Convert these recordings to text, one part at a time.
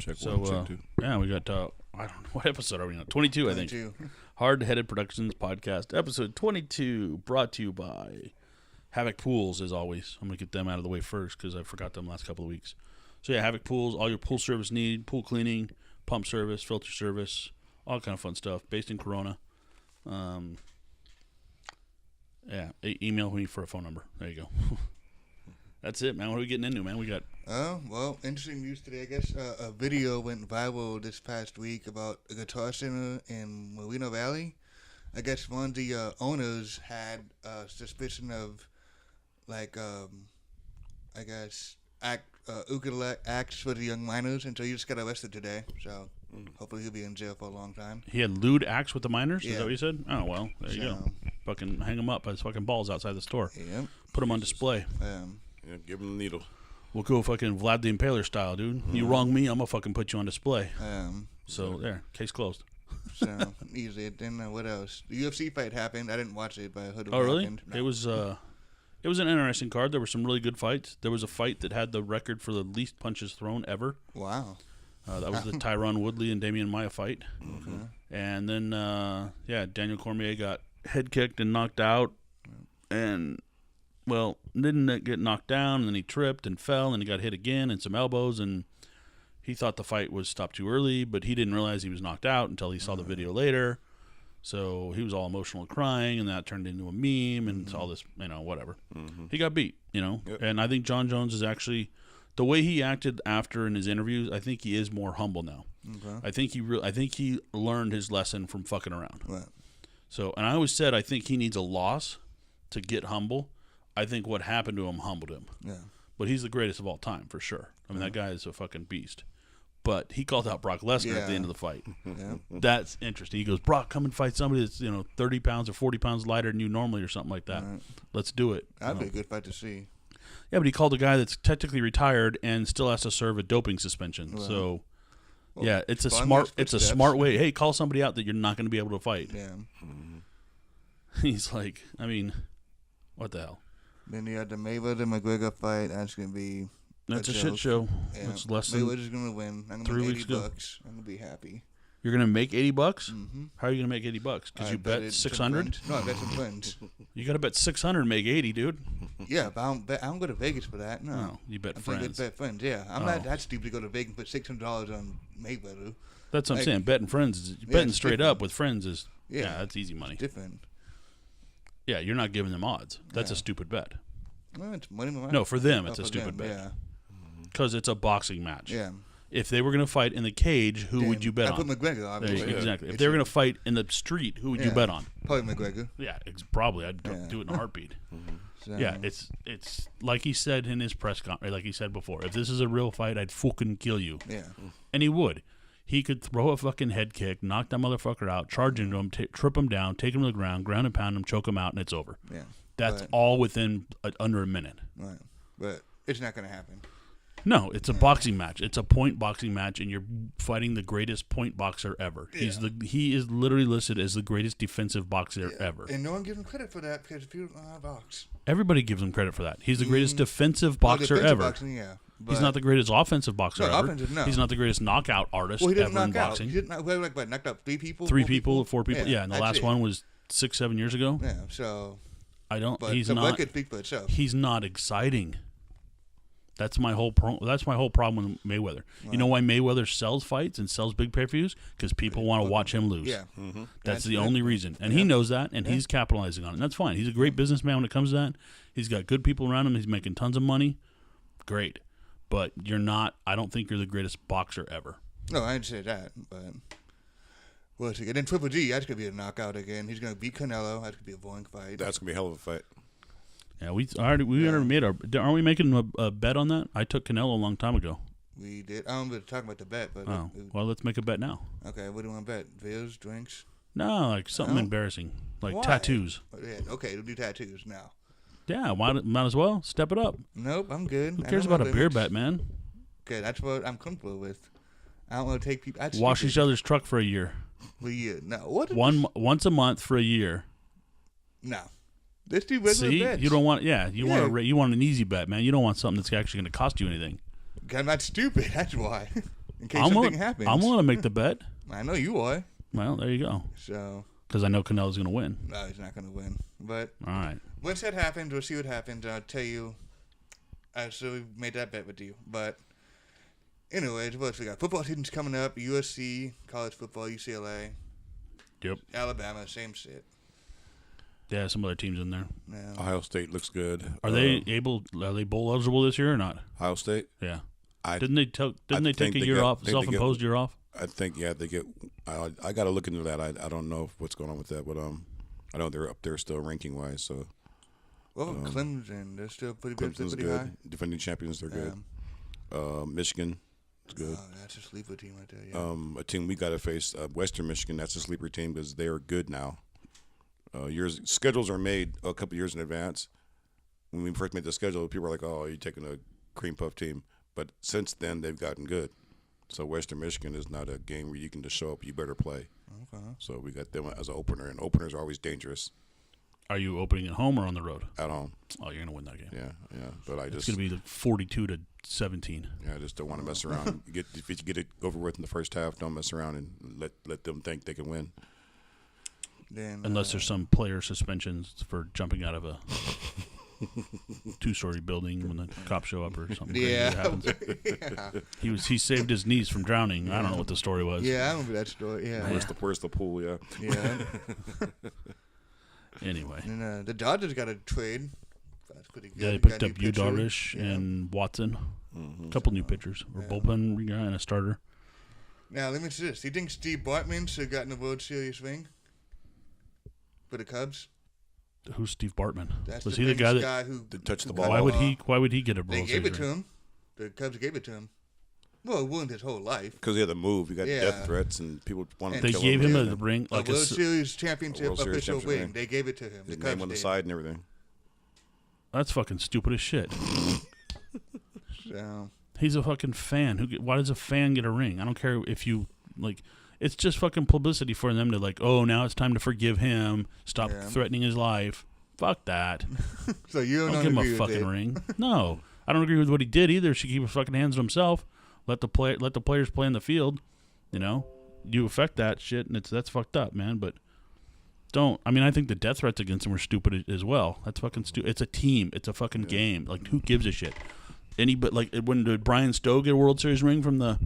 Check So, one, check two. yeah, we got, I don't know, what episode are we on? 22, I think. 22. Hardheaded Productions Podcast, episode 22, brought to you by Havoc Pools, as always. I'm going to get them out of the way first because I forgot them last couple of weeks. So, yeah, Havoc Pools, all your pool service need, pool cleaning, pump service, filter service, all kind of fun stuff, based in Corona. Email me for a phone number. There you go. That's it, man. What are we getting into, man? We got... Well, interesting news today, I guess. A video went viral this past week about a guitar center in Moreno Valley. I guess one of the owners had suspicion of, ukulele acts for the young minors, and so he just got arrested today. So hopefully he'll be in jail for a long time. He had lewd acts with the minors? Yeah. Is that what you said? Oh, well, there you go. Fucking hang him up by his fucking balls outside the store. Yep. Put him on display. Yeah, give him the needle. We'll go fucking Vlad the Impaler style, dude. You wrong me, I'm going to fucking put you on display. So, there. Case closed. So, easy. Then what else? The UFC fight happened. I didn't watch it, but I heard it really? happened. No. It was an interesting card. There were some really good fights. There was a fight that had the record for the least punches thrown ever. Wow. That was the Tyron Woodley and Damian Maia fight. Okay. And then, Daniel Cormier got head kicked and knocked out. And, well, didn't get knocked down. And then he tripped and fell. And he got hit again and some elbows. And he thought the fight was stopped too early. But he didn't realize he was knocked out until he saw the video later. So he was all emotional crying. And that turned into a meme and all this, whatever. Mm-hmm. He got beat, Yep. And I think John Jones is actually... The way he acted after in his interviews, I think he is more humble now. Okay. I think he learned his lesson from fucking around. Right. So, and I always said I think he needs a loss to get humble. I think what happened to him humbled him. Yeah. But he's the greatest of all time for sure. I mean, that guy is a fucking beast. But he called out Brock Lesnar at the end of the fight. Yeah. That's interesting. He goes, Brock, come and fight somebody that's 30 pounds or 40 pounds lighter than you normally or something like that. Right. Let's do it. That'd be a good fight to see. Yeah, but he called a guy that's technically retired and still has to serve a doping suspension. Right. So, Well, yeah, it's a footsteps. smart way. Hey, call somebody out that you're not going to be able to fight. Yeah. He's like, I mean, what the hell? Then you had the Mayweather-McGregor fight. That's going to be That's a joke. shit show. Yeah. It's less than Mayweather's going to win. I'm going to 3 make weeks ago. $80. I'm going to be happy. You're going to make $80? Mm-hmm. How are you going to make $80? Because you bet 600? No, I bet some friends. You got to bet 600 and make 80, dude. Yeah, but I don't go to Vegas for that. No. No, you bet I friends. bet friends, yeah. I'm not that stupid to go to Vegas and put $600 on Mayweather. That's what I'm Like, saying. Betting friends, betting it's straight different. up with friends is, Yeah. that's easy money. Different. Yeah, you're not giving them odds. That's a Yeah. stupid bet. Well, it's money. No, for them, it's for a stupid them, bet. Because it's a boxing match. Yeah. If they were going to fight in the cage, who would you bet I on? put McGregor, obviously. Exactly. If they were going to fight in the street, who would you bet on? Probably McGregor. Yeah, probably. I'd Yeah. do it in a heartbeat. So, Yeah, it's like he said in his press conference, like he said before, if this is a real fight, I'd fucking kill you. Yeah. And he would. He could throw a fucking head kick, knock that motherfucker out, charge into him, trip him down, take him to the ground and pound him, choke him out, and it's over. Yeah. That's all within under a minute. Right. But it's not going to happen. No, it's a boxing match. It's a point boxing match, and you're fighting the greatest point boxer ever. Yeah. He is literally listed as the greatest defensive boxer ever. And no one gives him credit for that because people don't know how to box. Everybody gives him credit for that. He's the greatest defensive boxer defensive ever. Boxing, yeah. He's not the greatest offensive boxer ever. Offensive, no. He's not the greatest knockout artist Well, he didn't ever in knock out. boxing. He didn't knocked out 3 people? 4 people. Yeah, and the that's last it. one was 6-7 years ago. Yeah, so. But He's the not. record Speak for itself. He's not exciting. That's my whole problem with Mayweather. You know why Mayweather sells fights and sells big pay-per-views? Because people want to watch him lose. Yeah. That's the only reason. And he knows that, and he's capitalizing on it. And that's fine. He's a great businessman when it comes to that. He's got good people around him. He's making tons of money. Great. But you're not – I don't think you're the greatest boxer ever. No, I didn't say that, but we'll see. And then Triple G, that's going to be a knockout again. He's going to beat Canelo. That's going to be a boring fight. That's going to be a hell of a fight. Yeah, we already made our – aren't we making a bet on that? I took Canelo a long time ago. We did. I don't remember talking about the bet, but well, let's make a bet now. Okay, what do you want to bet? Beers, drinks? No, like something embarrassing, like Why? tattoos. Yeah, okay, we'll do tattoos now. Yeah, might as well step it up. Nope, I'm good. Who cares about a beer bet, man? Okay, that's what I'm comfortable with. I don't want to take people. Wash each other's truck for a year. No, what? Once a month for a year. No, let's do regular See, bets. you don't want. Yeah, you want an easy bet, man. You don't want something that's actually going to cost you anything. I'm not stupid. That's why. in case something happens. I'm willing to make the bet. I know you are. Well, there you go. So. Because I know Canelo's going to win. No, he's not going to win. But all right. Once that happens, we'll see what happens. I'll tell you. I still made that bet with you. But anyways, what else we got? Football season's coming up. USC, college football, UCLA. Yep. Alabama, same shit. Yeah, some other teams in there. Yeah. Ohio State looks good. Are they bowl eligible this year or not? Ohio State? Yeah. I Didn't they take a year off, self-imposed year off? I think they get. I got to look into that. I don't know what's going on with that, but I know they're up there still ranking wise. So. Well, Clemson, they're still pretty good. Clemson's pretty good. high. Defending champions, they're good. Michigan, it's good. Oh, that's a sleeper team right there. Yeah. A team we got to face, Western Michigan. That's a sleeper team because they are good now. Schedules are made a couple years in advance. When we first made the schedule, people were like, "Oh, you're taking a cream puff team," but since then they've gotten good. So Western Michigan is not a game where you can just show up. You better play. Okay. So we got them as an opener, and openers are always dangerous. Are you opening at home or on the road? At home. Oh, you're gonna win that game. Yeah. But it's gonna be like 42-17. Yeah, I just don't want to mess around. If you get it over with in the first half, don't mess around and let them think they can win. Then, unless there's some player suspensions for jumping out of a 2-story building when the cops show up or something. Yeah. Happens. He saved his niece from drowning. I don't know what the story was. Yeah, I remember that story. Yeah. Where's the pool? Yeah. Yeah. Anyway. And the Dodgers got a trade. That's pretty good. Yeah, they picked up Yu Darvish and Watson. Mm-hmm. A couple new pitchers. Or bullpen guy and a starter. Now, let me say this. Do you think Steve Bartman should have gotten a World Series ring for the Cubs? Who's Steve Bartman? Was he the guy who touched the ball? Why would he get a World Series ring? They gave it to him. The Cubs gave it to him. Well, it ruined his whole life. Because he had to move. He got death threats, and people wanted to kill him. They gave him a ring, like a World Series championship official ring. They gave it to him. His name on the side and everything. That's fucking stupid as shit. So he's a fucking fan. Why does a fan get a ring? I don't care if you like. It's just fucking publicity for them to like. Oh, now it's time to forgive him. Stop threatening his life. Fuck that. So you don't give him a fucking ring. No, I don't agree with what he did either. Should keep his fucking hands to himself. Let the players play in the field. You know, you affect that shit, and that's fucked up, man. But don't. I mean, I think the death threats against him were stupid as well. That's fucking stupid. It's a team. It's a fucking game. Like, who gives a shit? But like, when did Brian Stowe get a World Series ring from the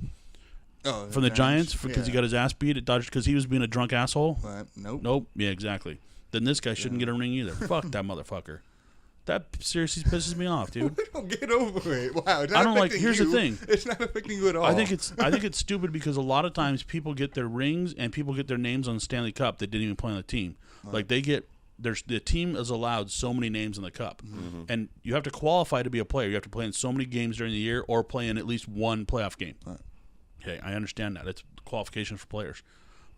Giants because he got his ass beat at Dodgers because he was being a drunk asshole? Nope. Yeah, exactly. Then this guy shouldn't get a ring either. Fuck that motherfucker. That seriously pisses me off, dude. We don't get over it. Wow. I don't like. Here's the thing. It's not affecting you at all. I think it's stupid because a lot of times people get their rings and people get their names on the Stanley Cup that didn't even play on the team. Right. Like the team is allowed so many names in the cup, and you have to qualify to be a player. You have to play in so many games during the year or play in at least one playoff game. Right. Okay, I understand that. It's qualification for players,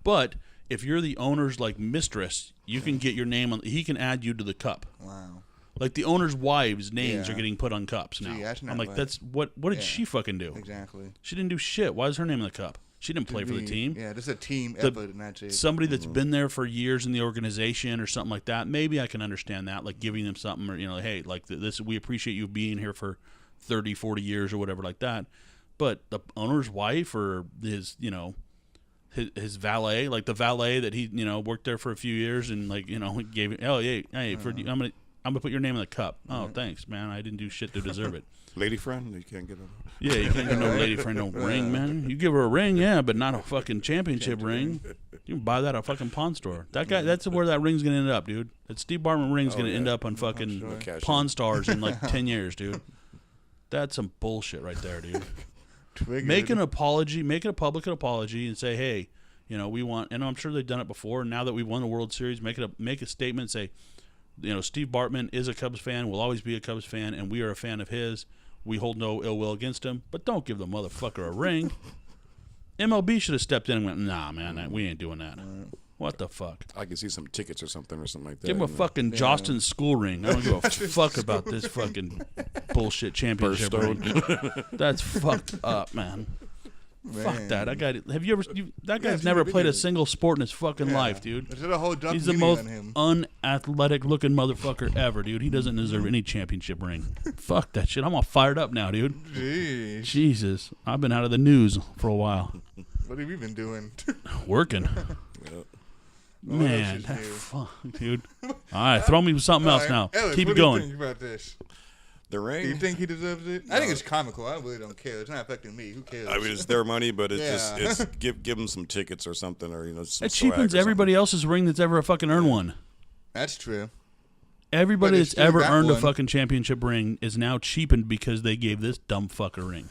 but if you're the owner's like mistress, you can get your name on. He can add you to the cup. Wow. Like the owner's wives' names are getting put on cups now. I'm like, that's what did she fucking do? Exactly. She didn't do shit. Why is her name in the cup? She didn't play for the team. Yeah, this is a team effort, and that's it. Somebody that's been there for years in the organization or something like that, maybe I can understand that, like giving them something or, hey, like this, we appreciate you being here for 30, 40 years or whatever like that. But the owner's wife or his his valet, like the valet that he, worked there for a few years and like, gave it, I'm gonna put your name in the cup. Oh, thanks, man. I didn't do shit to deserve it. Lady friend, you can't get a. Yeah, you can't get no lady friend no ring, man. You give her a ring, yeah, but not a fucking championship ring. You can buy that at a fucking pawn store. That guy, that's where that ring's gonna end up, dude. That Steve Bartman ring's gonna end up on fucking Pawn Stars in like 10 years, dude. That's some bullshit right there, dude. Make an apology, make it a public apology, and say, hey, we want. And I'm sure they've done it before. Now that we won the World Series, make a statement, say. Steve Bartman is a Cubs fan, will always be a Cubs fan, and we are a fan of his. We hold no ill will against him, but don't give the motherfucker a ring. MLB should have stepped in and went, nah, man, we ain't doing that. What the fuck? I can see some tickets or something like that. Give him a fucking Jostin school ring. I don't give a fuck about this fucking bullshit championship ring. That's fucked up, man. Fuck that. That guy. Have you ever? That Yeah, guy's I've never seen played a videos. single sport in his fucking Yeah. life, dude. There's a whole He's the documentary most on him. unathletic looking motherfucker ever, dude. He doesn't deserve any championship ring. Fuck that shit. I'm all fired up now, dude. Jeez. Jesus, I've been out of the news for a while, What have you been doing? working. Yep. Man, else is that new? fuck, dude. All right, throw me something else now. Ellis, Keep what it do you going. think about this? The Do you ring. think he deserves it? I think it's comical. I really don't care. It's not affecting me. Who cares? I mean, it's their money, but it's Yeah. just it's give them some tickets or something, or some It swag cheapens or everybody else's ring that's ever fucking earned one. That's true. Everybody But that's it's still ever got earned a one. fucking championship ring is now cheapened because they gave this dumb fucker ring.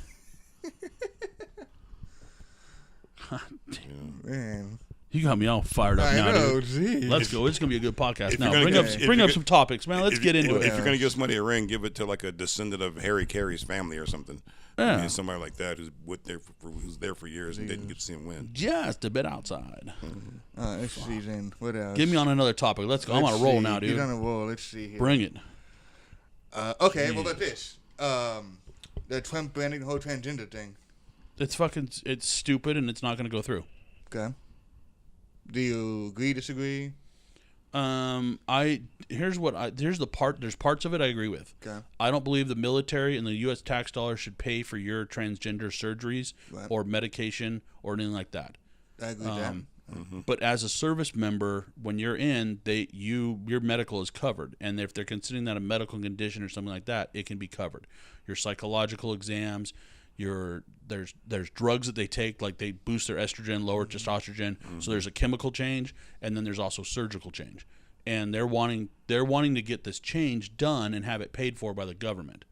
Man. You got me all fired up I now, know, dude. geez. Let's go. It's gonna be a good podcast if now. you're gonna Bring up get- if bring you're up go- some topics, man. Let's If- get into if it. you're gonna give somebody a ring, give it to like a descendant of Harry Carey's family or something. Yeah. I mean, somebody like that who's there for years and didn't get to see him win. Just a bit outside. Let's see then. What else? Get me on another topic. Let's go. I'm on a Let's roll see. now, Get dude. on a roll. Let's see here. Bring it. Okay, what about this? The Trump banning the whole transgender thing. It's stupid and it's not gonna go through. Okay. Do you agree, disagree? There's parts of it I agree with. Okay. I don't believe the military and the U.S. tax dollars should pay for your transgender surgeries Right. or medication or anything like that. I agree with that. But as a service member, when you're in, your medical is covered, and if they're considering that a medical condition or something like that, it can be covered. Your psychological exams, there's drugs that they take, like they boost their estrogen, lower testosterone. So there's a chemical change, and then there's also surgical change. And they're wanting to get this change done and have it paid for by the government.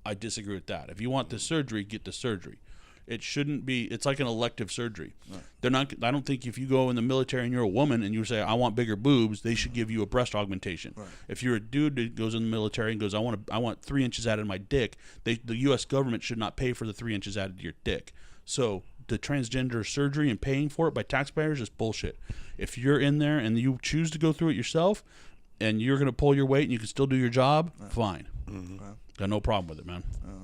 I disagree with that. If you want the surgery, get the surgery. It shouldn't be. It's like an elective surgery. Right. They're not. I don't think if you go in the military and you're a woman and you say I want bigger boobs, they should give you a breast augmentation. Right. If you're a dude that goes in the military and goes I want 3 inches added to my dick, the U.S. government should not pay for the 3 inches added to your dick. So the transgender surgery and paying for it by taxpayers is bullshit. If you're in there and you choose to go through it yourself, and you're going to pull your weight and you can still do your job, fine. Right. Got no problem with it, man. All right.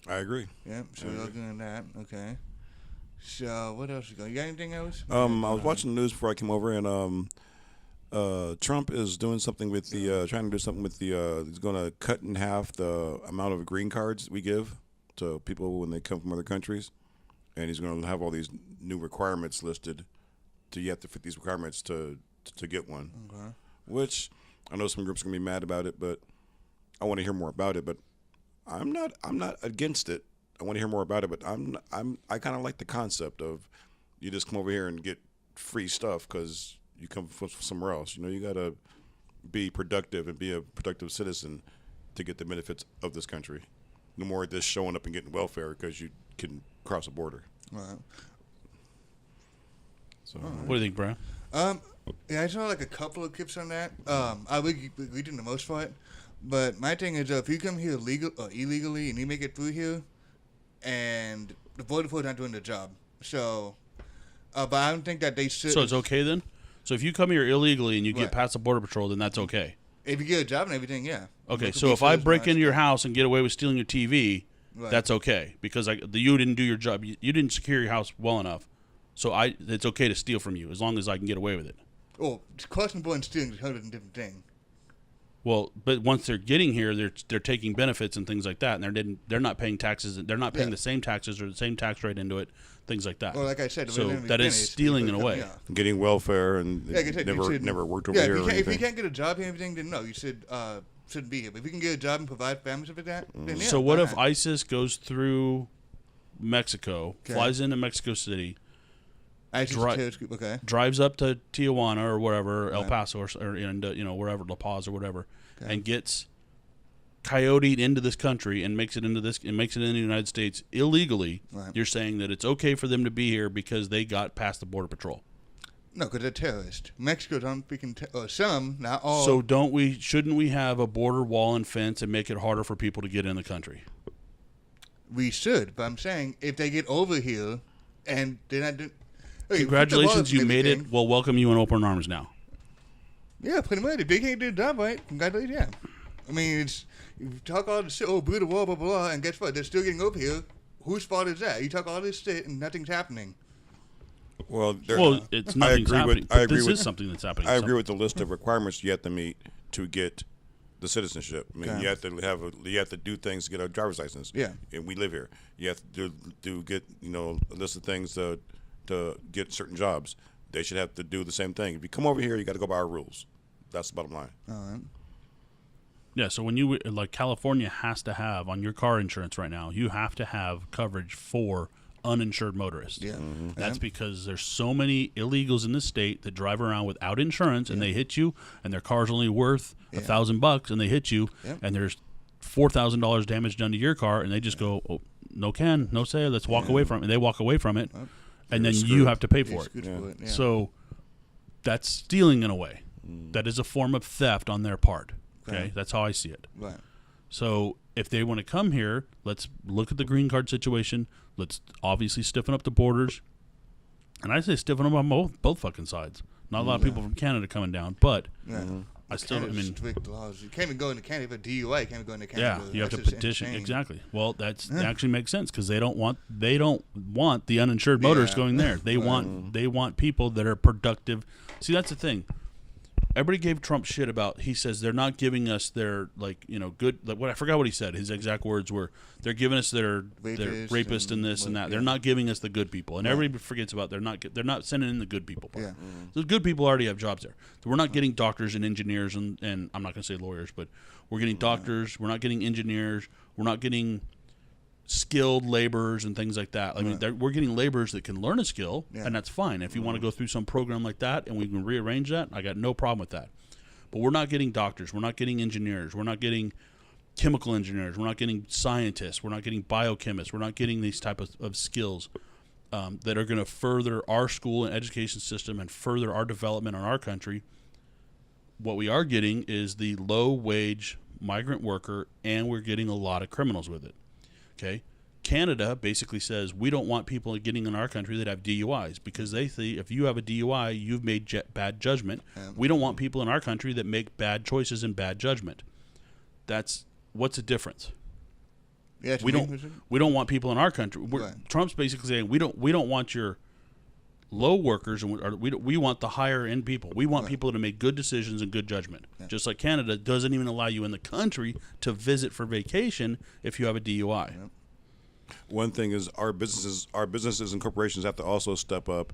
I agree. Yep. So we're looking at that. Okay. So what else you got? You got anything else? I was watching the news before I came over, and Trump is doing something with the trying to do something with the. He's going to cut in half the amount of green cards we give to people when they come from other countries, and he's going to have all these new requirements listed. You have to fit these requirements to get one. Okay. Which I know some groups are going to be mad about it, but I want to hear more about it. But I'm not against it. I want to hear more about it, but I kind of like the concept of you just come over here and get free stuff because you come from somewhere else. You know, you got to be productive and be a productive citizen to get the benefits of this country. No more just showing up and getting welfare because you can cross a border. All right. So What do you think, Brian? Yeah, I saw like a couple of clips on that. I would agree to the most part, but my thing is, if you come here illegally and you make it through here, and the border patrol's not doing the job, so, but I don't think that they should. So it's okay then? So if you come here illegally and you get Right. past the border patrol, then that's okay. If you get a job and everything, yeah. Okay, Look at so these if I shows, break man. into your house and get away with stealing your TV, Right. that's okay because you didn't do your job. You didn't secure your house well enough. So it's okay to steal from you as long as I can get away with it. Oh, crossing the border and stealing is a totally different thing. Well, but once they're getting here, they're taking benefits and things like that, and they're not paying taxes. They're not paying Yeah. the same taxes or the same tax rate into it, things like that. Well, like I said, So when we that is finish, stealing people in a way. come- yeah. getting welfare and Yeah, like I said, you should- never worked over Yeah, here or if you anything. can't get a job and everything, then no, you shouldn't be here. But if you can get a job and provide families with that, then yeah. So what why if not? ISIS goes through Mexico, Okay. flies into Mexico City, ISIS dri- terrorist group, okay. drives up to Tijuana or wherever, El Right. Paso or wherever, La Paz or whatever, Okay. and gets coyoted into this country and makes it into the United States illegally, Right. you're saying that it's okay for them to be here because they got past the border patrol. No, because they're terrorists. Mexico's on freaking some, not all. So shouldn't we have a border wall and fence and make it harder for people to get in the country? we should, but I'm saying if they get over here and they're not doing. Okay, Congratulations, you made it. We'll welcome you in open arms now. Yeah, pretty much. If they can't do the job right, congratulations, yeah. I mean, it's you talk all the shit, oh, build a wall, blah, blah, blah, and guess what? They're still getting over here, whose fault is that? You talk all this shit and nothing's happening. Well, it's nothing's happening. This is something that's happening. I agree with the list of requirements you have to meet to get the citizenship. I mean, Okay. you have to do things to get a driver's license. Yeah. And we live here. You have to get a list of things to get certain jobs. They should have to do the same thing. If you come over here, you got to go by our rules. That's the bottom line. All right. Yeah, so when you, like California has to have, on your car insurance right now, you have to have coverage for uninsured motorists. Yeah. That's because there's so many illegals in this state that drive around without insurance and they hit you and their car's only worth $1,000 and they hit you and there's $4,000 damage done to your car and they just go, oh, no can, no say, let's walk away from it. And they walk away from it and then you have to pay for it. Yeah. So that's stealing in a way. That is a form of theft on their part. Okay, that's how I see it. Right. So if they want to come here, let's look at the green card situation. Let's obviously stiffen up the borders. And I say stiffen them on both fucking sides. Not a lot of people from Canada coming down, but I still, Canada's strict laws. You can't even go into Canada for DUI. You can't even go into Canada. yeah, you have to That's just petition. insane. Exactly. Well, that actually makes sense because they don't want the uninsured motorists going there. They want people that are productive. See, that's the thing. Everybody gave Trump shit about. He says they're not giving us their good. Like what I forgot what he said. His exact words were, "They're giving us their rapists and this and that. They're not giving us the good people." And everybody forgets about they're not sending in the good people part. Yeah. The good people already have jobs there. So we're not getting doctors and engineers and I'm not going to say lawyers, but we're getting doctors. We're not getting engineers. We're not getting skilled laborers and things like that. I mean, we're getting laborers that can learn a skill, and that's fine. If you want to go through some program like that and we can rearrange that, I got no problem with that. But we're not getting doctors. We're not getting engineers. We're not getting chemical engineers. We're not getting scientists. We're not getting biochemists. We're not getting these type of skills that are going to further our school and education system and further our development in our country. What we are getting is the low-wage migrant worker, and we're getting a lot of criminals with it. Okay, Canada basically says we don't want people getting in our country that have DUIs because they see if you have a DUI, you've made bad judgment. We don't want people in our country that make bad choices and bad judgment. That's what's the difference. Yeah, We don't want people in our country. Trump's basically saying we don't want your low workers and we want the higher end people. We want people to make good decisions and good judgment. Just like Canada doesn't even allow you in the country to visit for vacation if you have a DUI. One thing is our businesses and corporations have to also step up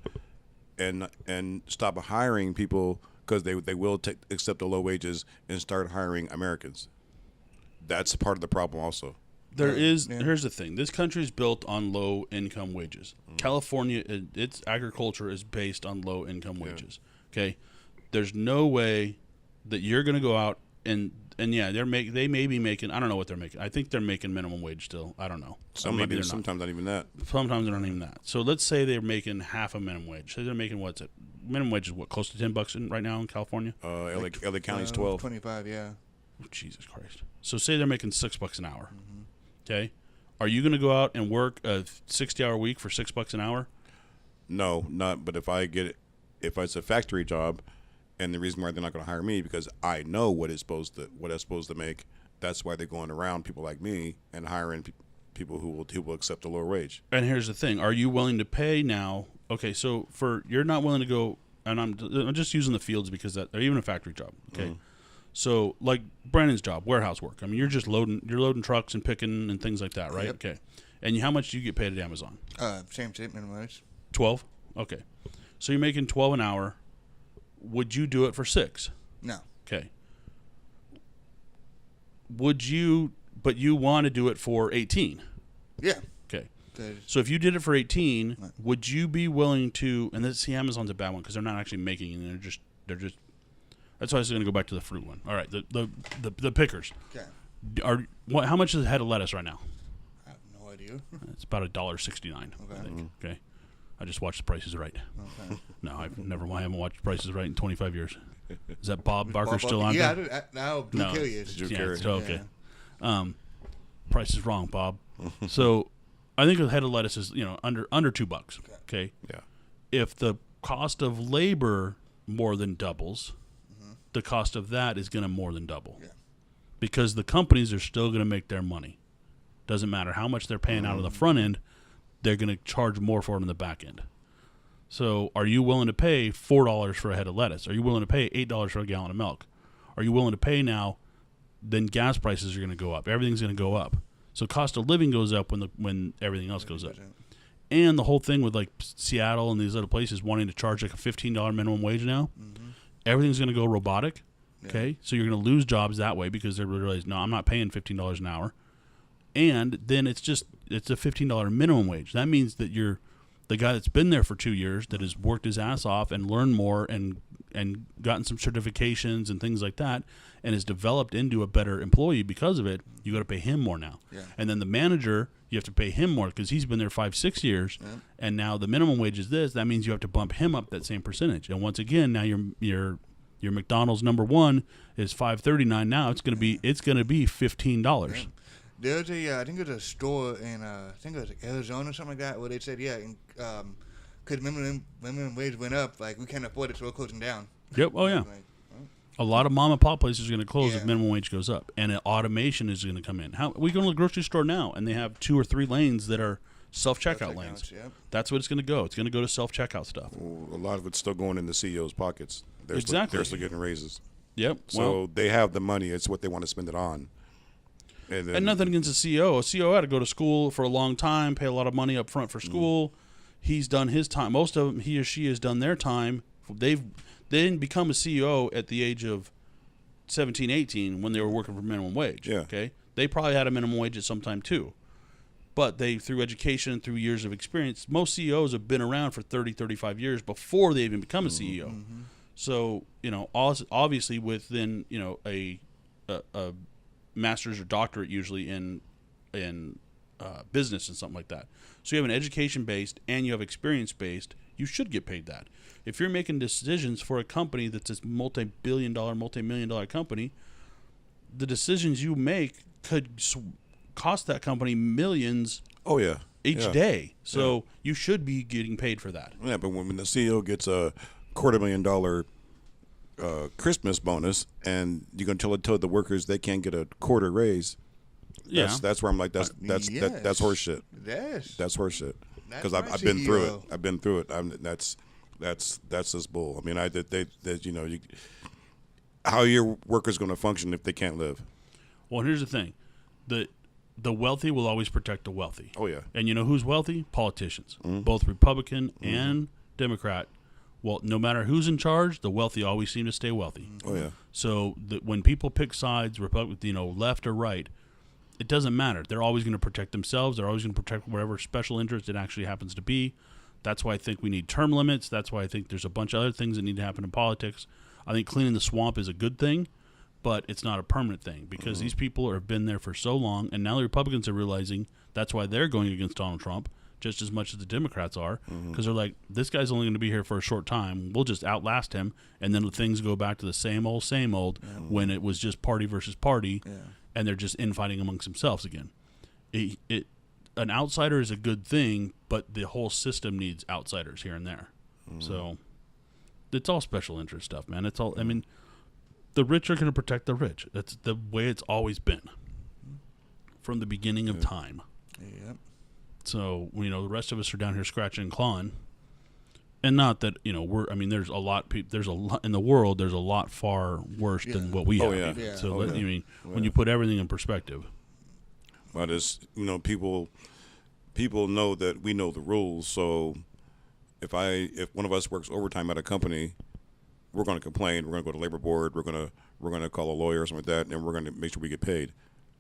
and stop hiring people because they will accept the low wages and start hiring Americans. That's part of the problem also. Here's the thing. This country is built on low income wages. California, its agriculture is based on low income wages. Okay, there's no way that you're going to go out and they may be making, I don't know what they're making. I think they're making minimum wage still. I don't know. Sometimes not even that. Sometimes they're not even that. So let's say they're making half a minimum wage. So they're making what's it? Minimum wage is what, close to $10 right now in California? LA County's 12. 25, yeah. Oh, Jesus Christ. So say they're making $6 an hour. Okay. Are you going to go out and work a 60-hour week for $6 an hour? No, not. But if it's a factory job, and the reason why they're not going to hire me because I know what it's supposed to make. That's why they're going around people like me and hiring people who will accept a lower wage. And here's the thing: are you willing to pay now? Okay, so you're not willing to go, and I'm just using the fields because or even a factory job. Okay. So, like Brandon's job, warehouse work. I mean, you're loading trucks and picking and things like that, right? Yep. Okay. And how much do you get paid at Amazon? Same minimum wage. 12? Okay. So you're making 12 an hour. Would you do it for 6? No. Okay. But you want to do it for 18? Yeah. Okay. So if you did it for 18, would you be willing to? And Amazon's a bad one because they're not actually making it. They're just. That's why I was going to go back to the fruit one. All right, the pickers. Okay. How much is a head of lettuce right now? I have no idea. It's about $1.69. Okay. I think. Okay. I just watched The Price is Right. Okay. No, I haven't watched Price is Right in 25 years. Is that Bob Barker still on there? there? Yeah, now Drew Carey is. Drew Carey. So, okay. Price is wrong, Bob. So I think a head of lettuce is under $2. Okay. Yeah. If the cost of labor more than doubles, the cost of that is going to more than double. Yeah. Because the companies are still going to make their money. Doesn't matter how much they're paying out on the front end, they're going to charge more for it on the back end. So are you willing to pay $4 for a head of lettuce? Are you willing to pay $8 for a gallon of milk? Are you willing to pay now? Then gas prices are going to go up. Everything's going to go up. So cost of living goes up when everything else goes up. And the whole thing with like Seattle and these other places wanting to charge like a $15 minimum wage now, everything's going to go robotic. Okay, so you're going to lose jobs that way because they realize, no, I'm not paying $15 an hour. And then it's a $15 minimum wage. That means that you're the guy that's been there for 2 years, that has worked his ass off and learned more and gotten some certifications and things like that, and has developed into a better employee because of it. You got to pay him more now. Yeah. And then the manager, you have to pay him more because he's been there 5-6 years, and now the minimum wage is this. That means you have to bump him up that same percentage. And once again, now your McDonald's number one is $5.39. Now it's gonna be $15. Yeah. There's I think there's a store in I think it was Arizona or something like that where they said because minimum wage went up, like we can't afford it, so we're closing down. Yep. Oh yeah. A lot of mom and pop places are going to close if minimum wage goes up, and automation is going to come in. We go to the grocery store now, and they have 2 or 3 lanes that are self-checkout lanes. Yep. That's what it's going to go. It's going to go to self-checkout stuff. Well, a lot of it's still going in the CEO's pockets. They're exactly. They're still getting raises. Yep. So they have the money. It's what they want to spend it on. And nothing against the CEO. A CEO had to go to school for a long time, pay a lot of money up front for school. He's done his time. Most of them, he or she has done their time. They didn't become a CEO at the age of 17, 18 when they were working for minimum wage. Yeah. Okay. They probably had a minimum wage at some time too. But they, through education, through years of experience, most CEOs have been around for 30, 35 years before they even become a CEO. Mm-hmm. So, obviously within, a master's or doctorate usually in business and something like that. So you have an education based and you have experience based, you should get paid that. If you're making decisions for a company that's a multi-million dollar company, the decisions you make could cost that company millions each day. So you should be getting paid for that. Yeah, but when the CEO gets a $250,000 Christmas bonus and you're going to tell the workers they can't get a quarter raise, that's where I'm like, that's horse shit. Yes. That's horse shit. Because I've been through it. I've been through it. That's just bull. I mean, how are your workers going to function if they can't live? Well, here's the thing. The wealthy will always protect the wealthy. Oh, yeah. And you know who's wealthy? Politicians, both Republican and Democrat. Well, no matter who's in charge, the wealthy always seem to stay wealthy. Oh, yeah. So when people pick sides, left or right, it doesn't matter. They're always going to protect themselves. They're always going to protect whatever special interest it actually happens to be. That's why I think we need term limits. That's why I think there's a bunch of other things that need to happen in politics. I think cleaning the swamp is a good thing, but it's not a permanent thing because these people have been there for so long, and now the Republicans are realizing that's why they're going against Donald Trump just as much as the Democrats are, because they're like, this guy's only going to be here for a short time. We'll just outlast him, and then things go back to the same old when it was just party versus party, and they're just infighting amongst themselves again. An outsider is a good thing, but the whole system needs outsiders here and there. So it's all special interest stuff, man. It's all. I mean, the rich are going to protect the rich. That's the way it's always been from the beginning of time. Yep. So, the rest of us are down here scratching and clawing. And not that, there's a lot in the world, there's a lot far worse than what we have. Yeah. So, when you put everything in perspective. But it's, people know that we know the rules. So if one of us works overtime at a company, we're going to complain. We're going to go to labor board. We're going to call a lawyer or something like that, and we're going to make sure we get paid.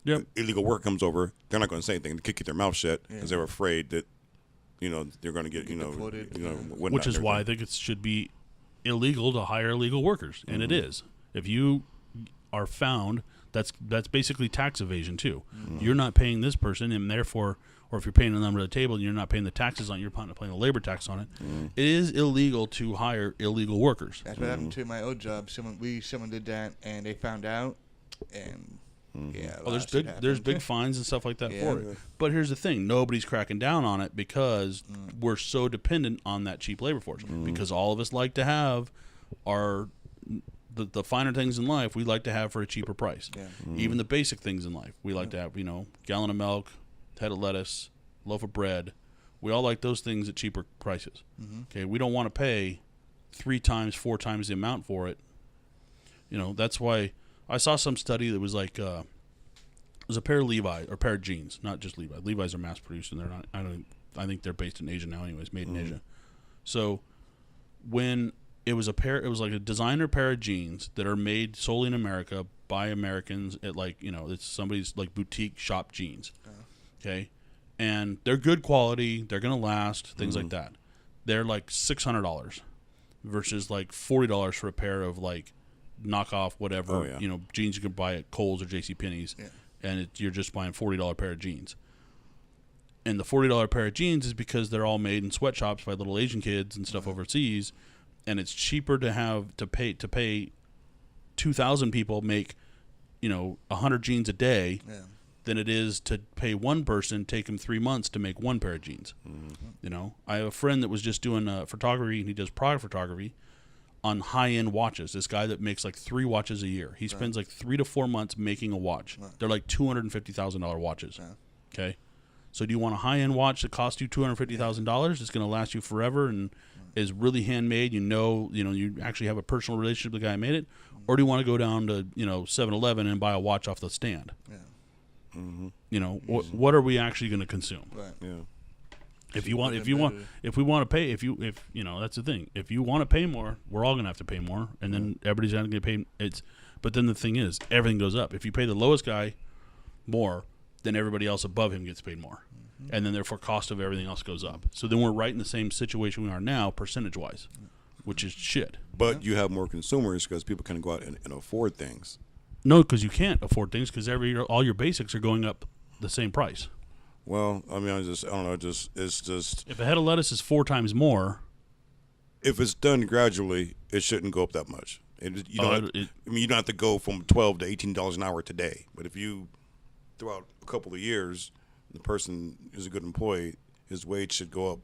Yep. Illegal work comes over, they're not going to say anything. They keep their mouth shut because they're afraid that, they're going to get, which is why I think it should be illegal to hire illegal workers, and it is. If you are found, that's basically tax evasion too. You're not paying this person, and therefore, or if you're paying them under the table and you're not paying the taxes on it, you're paying the labor tax on it. It is illegal to hire illegal workers. That's what happened to my old job. Someone did that, and they found out, and. Yeah, there's big fines and stuff like that for it. But here's the thing: nobody's cracking down on it because we're so dependent on that cheap labor force. Because all of us like to have the finer things in life. We like to have for a cheaper price. Even the basic things in life, we like to have. Gallon of milk, head of lettuce, loaf of bread. We all like those things at cheaper prices. Mm-hmm. Okay, we don't want to pay 3 times, 4 times the amount for it. You know, that's why I saw some study that was like it was a pair of Levi's or pair of jeans, not just Levi's. Levi's are mass produced and they're not. I think they're based in Asia now, anyways, made in Asia. So when it was like a designer pair of jeans that are made solely in America by Americans at like, you know, it's somebody's like boutique shop jeans. Okay. And they're good quality, they're going to last, things like that. They're like $600 versus like $40 for a pair of like knockoff whatever, you know, jeans you can buy at Kohl's or JCPenney's. Yeah. And you're just buying $40 pair of jeans. And the $40 pair of jeans is because they're all made in sweatshops by little Asian kids and stuff overseas, and it's cheaper to pay 2,000 people make, you know, 100 jeans a day than it is to pay one person, take them 3 months to make one pair of jeans. You know, I have a friend that was just doing photography, and he does product photography on high-end watches. This guy that makes like 3 watches a year. He spends like 3 to 4 months making a watch. They're like $250,000 watches. Okay. So do you want a high-end watch that costs you $250,000? It's going to last you forever and is really handmade. You know, you actually have a personal relationship with the guy who made it. Or do you want to go down to 7-Eleven and buy a watch off the stand? You know, what are we actually going to consume? Right. Yeah. If we want to pay, if you know, that's the thing. If you want to pay more, we're all going to have to pay more, and then everybody's going to pay. But then the thing is, everything goes up. If you pay the lowest guy more, then everybody else above him gets paid more, and then therefore cost of everything else goes up. So then we're right in the same situation we are now, percentage wise, which is shit. But you have more consumers because people can go out and afford things. No, because you can't afford things because all your basics are going up the same price. Well, I mean, I don't know. It's just if a head of lettuce is 4 times more, if it's done gradually, it shouldn't go up that much. You don't have to go from $12 to $18 an hour today. But if you throughout a couple of years, the person is a good employee, his wage should go up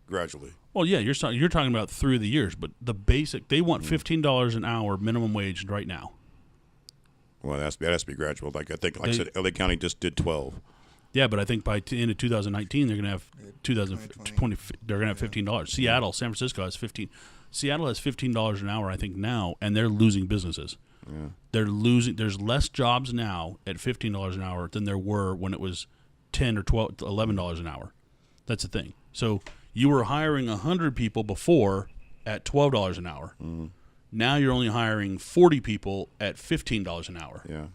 gradually. Well, yeah, you're talking about through the years, but the basic, they want $15 an hour minimum wage right now. Well, that has to be gradual. Like I said, LA County just did 12. Yeah, but I think by the end of 2019, they're going to have 2020. They're going to have $15. Seattle, San Francisco has 15. Seattle has $15 an hour, I think now, and they're losing businesses. Yeah. They're losing. There's less jobs now at $15 an hour than there were when it was $10 or $12, $11 an hour. That's the thing. So you were hiring 100 people before at $12 an hour. Now you're only hiring 40 people at $15 an hour. Yeah.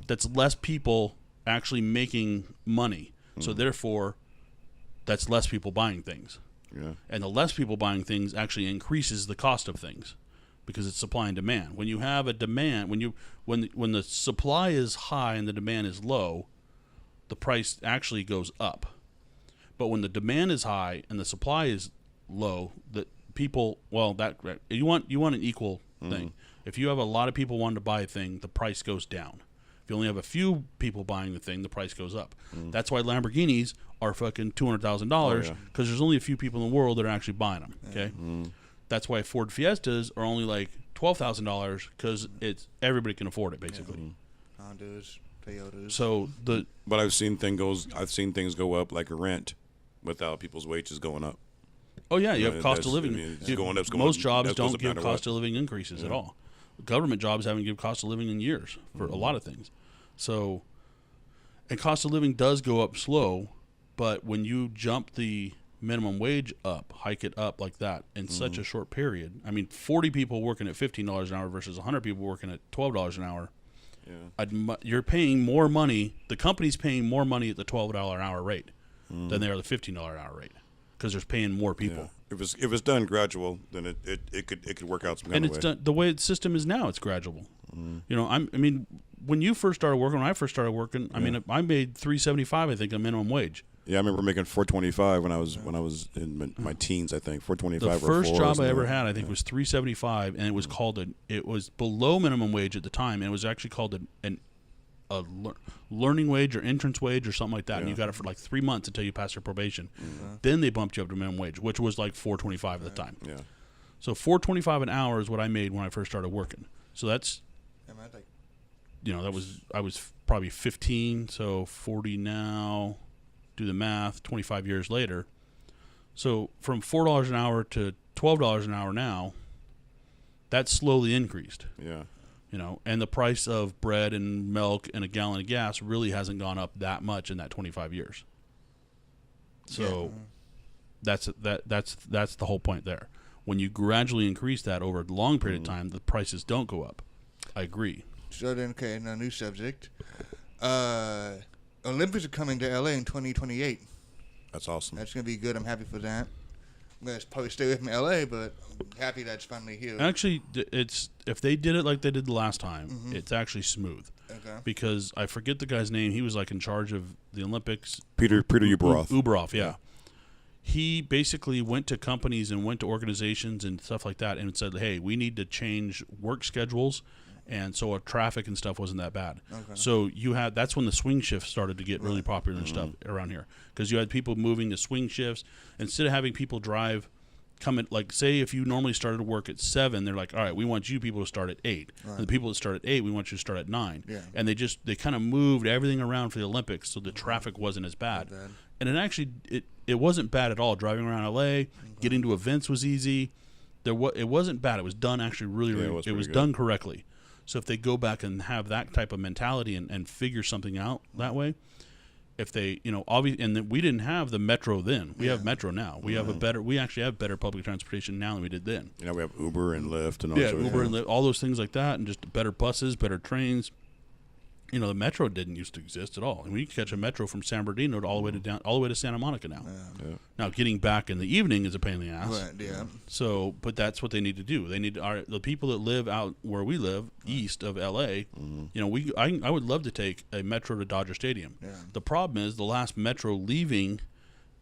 That's less people actually making money. So therefore, that's less people buying things. Yeah. And the less people buying things actually increases the cost of things because it's supply and demand. When you have a demand, when the supply is high and the demand is low, the price actually goes up. But when the demand is high and the supply is low, that people, you want an equal thing. If you have a lot of people wanting to buy a thing, the price goes down. If you only have a few people buying the thing, the price goes up. That's why Lamborghinis are fucking $200,000 because there's only a few people in the world that are actually buying them. Okay, that's why Ford Fiestas are only like $12,000 because it's everybody can afford it basically. Hondas, Toyotas. So but I've seen things go up like a rent without people's wages going up. Oh yeah, you have cost of living. Most jobs don't give no cost of living increases at all. Government jobs haven't given cost of living in years for a lot of things. So, and cost of living does go up slow, but when you jump the minimum wage up, hike it up like that in such a short period, I mean, 40 people working at $15 an hour versus 100 people working at $12 an hour, you're paying more money. The company's paying more money at the $12 an hour rate than they are the $15 an hour rate because they're paying more people. Yeah. If it's done gradual, then it could work out some kind of way. And it's done the way the system is now. It's gradual. You know, I mean, when you first started working, when I first started working, I mean, I made $3.75, I think, a minimum wage. Yeah, I remember making $4.25 when I was in my teens. I think $4.25. The first job I ever had, I think, was $3.75, and it was it was below minimum wage at the time, and it was actually called a learning wage or entrance wage or something like that, and you got it for like 3 months until you passed your probation. Then they bumped you up to minimum wage, which was like $4.25 at the time. Yeah. So $4.25 an hour is what I made when I first started working. So that's, I was probably 15, so 40 now. do the math, 25 years later. So from $4 an hour to $12 an hour now, that's slowly increased. Yeah. You know, and the price of bread and milk and a gallon of gas really hasn't gone up that much in that 25 years. So that's the whole point there. When you gradually increase that over a long period of time, the prices don't go up. I agree. So then, okay, now new subject. Olympics are coming to LA in 2028. That's awesome. That's going to be good. I'm happy for that. I'm going to probably stay away from LA, but I'm happy that's finally here. Actually, it's if they did it like they did the last time, it's actually smooth. Okay. Because I forget the guy's name. He was like in charge of the Olympics. Peter Uberoff. Uberoff, yeah. He basically went to companies and went to organizations and stuff like that and said, hey, we need to change work schedules. And so our traffic and stuff wasn't that bad. Okay. So that's when the swing shift started to get really popular and stuff around here. Because you had people moving to swing shifts. Instead of having people like say if you normally started work at 7, they're like, all right, we want you people to start at 8. Right. And the people that start at 8, we want you to start at 9. Yeah. And they kind of moved everything around for the Olympics so the traffic wasn't as bad. And it wasn't bad at all. Driving around LA, getting to events was easy. It wasn't bad. It was done actually really it was done correctly. So if they go back and have that type of mentality and figure something out that way, if they, obviously, and we didn't have the metro then. We have metro now. We actually have better public transportation now than we did then. We have Uber and Lyft and all Uber and Lyft, all those things like that, and just better buses, better trains. The metro didn't used to exist at all, and we could catch a metro from San Bernardino all the way to Santa Monica now. Yeah. Now getting back in the evening is a pain in the ass. Right, yeah. So, but that's what they need to do. They need the people that live out where we live, east of LA. I would love to take a metro to Dodger Stadium. Yeah. The problem is the last metro leaving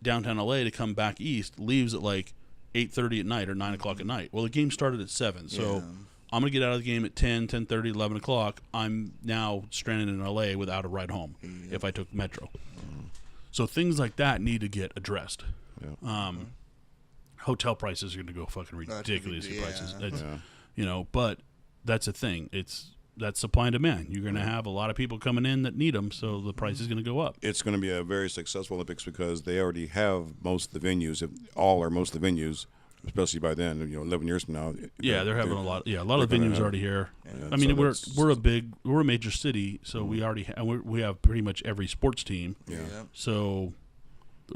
downtown LA to come back east leaves at like 8:30 at night or 9 o'clock at night. Well, the game started at 7, so. Yeah. I'm going to get out of the game at 10, 10:30, 11 o'clock. I'm now stranded in L.A. without a ride home if I took Metro. So things like that need to get addressed. Yeah. Hotel prices are going to go fucking ridiculous prices. But that's the thing. That's supply and demand. You're going to have a lot of people coming in that need them, so the price is going to go up. It's going to be a very successful Olympics because they already have most of the venues, most of the venues. Especially by then, 11 years from now. They're having a lot. Yeah, a lot of venues already here. Yeah. I mean, we're a major city, so we already we have pretty much every sports team. Yeah. So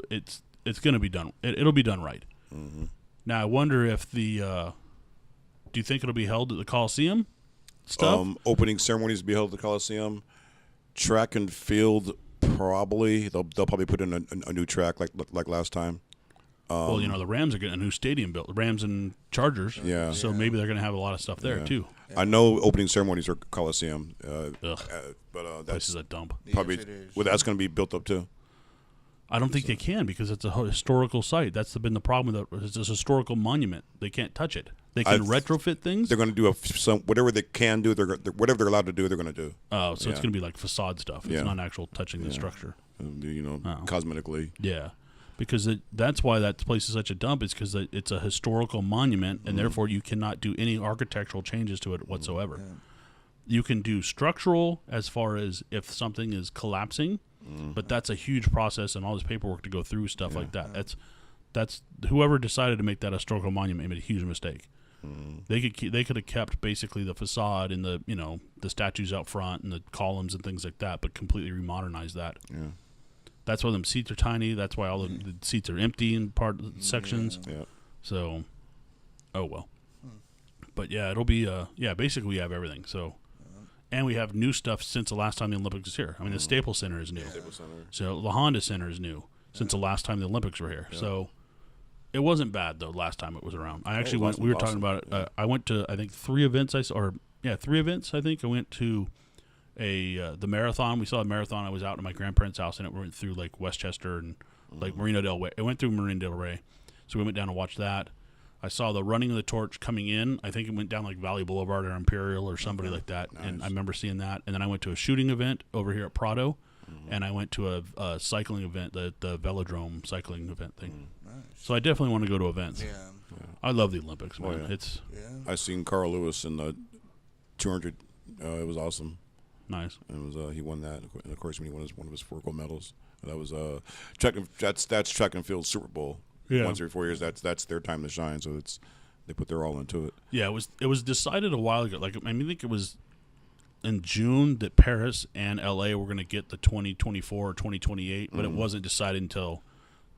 it's going to be done. It'll be done right. Mm-hmm. Now I wonder if do you think it'll be held at the Coliseum? Opening ceremonies will be held at the Coliseum. Track and field probably they'll probably put in a new track like last time. The Rams are getting a new stadium built. The Rams and Chargers. Yeah. So maybe they're going to have a lot of stuff there too. Yeah. I know opening ceremonies are Coliseum, but place is a dump. Probably, that's going to be built up too. I don't think they can because it's a historical site. That's been the problem with it. It's a historical monument. They can't touch it. They can retrofit things. They're going to do whatever they can do. Whatever they're allowed to do, they're going to do. Oh, so it's going to be like facade stuff. It's not actual touching the structure. Cosmetically. Yeah. Because that's why that place is such a dump. Is because it's a historical monument, and therefore you cannot do any architectural changes to it whatsoever. Yeah. You can do structural as far as if something is collapsing, but that's a huge process and all this paperwork to go through stuff like that. That's whoever decided to make that a historical monument made a huge mistake. They could have kept basically the facade and the statues out front and the columns and things like that, but completely remodernized that. Yeah. That's why them seats are tiny. That's why all the seats are empty in sections. Yeah. So, oh well. But yeah, it'll be basically we have everything. So, and we have new stuff since the last time the Olympics was here. I mean, the Staples Center is new. So the Honda Center is new since the last time the Olympics were here. Yeah. So it wasn't bad though last time it was around. I actually went. We were talking about it. Yeah. I went to I think 3 events. 3 events. I think I went to. The marathon. We saw a marathon. I was out at my grandparents' house, and it went through like Westchester and like Marina del Rey. It went through Marina del Rey, so we went down and watched that. I saw the running of the torch coming in. I think it went down like Valley Boulevard or Imperial or somebody like that, nice. And I remember seeing that. And then I went to a shooting event over here at Prado, and I went to a cycling event, the Velodrome cycling event thing. Nice. So I definitely want to go to events. Yeah. I love the Olympics, man. I seen Carl Lewis in the 200. It was awesome. Nice. And it was he won that, and of course when he won one of his 4 gold medals. That was that's track and field Super Bowl. Yeah. Once every 4 years, that's their time to shine. So they put their all into it. Yeah, it was decided a while ago. Like, I think it was in June that Paris and LA were going to get the 2024 or 2028, but it wasn't decided until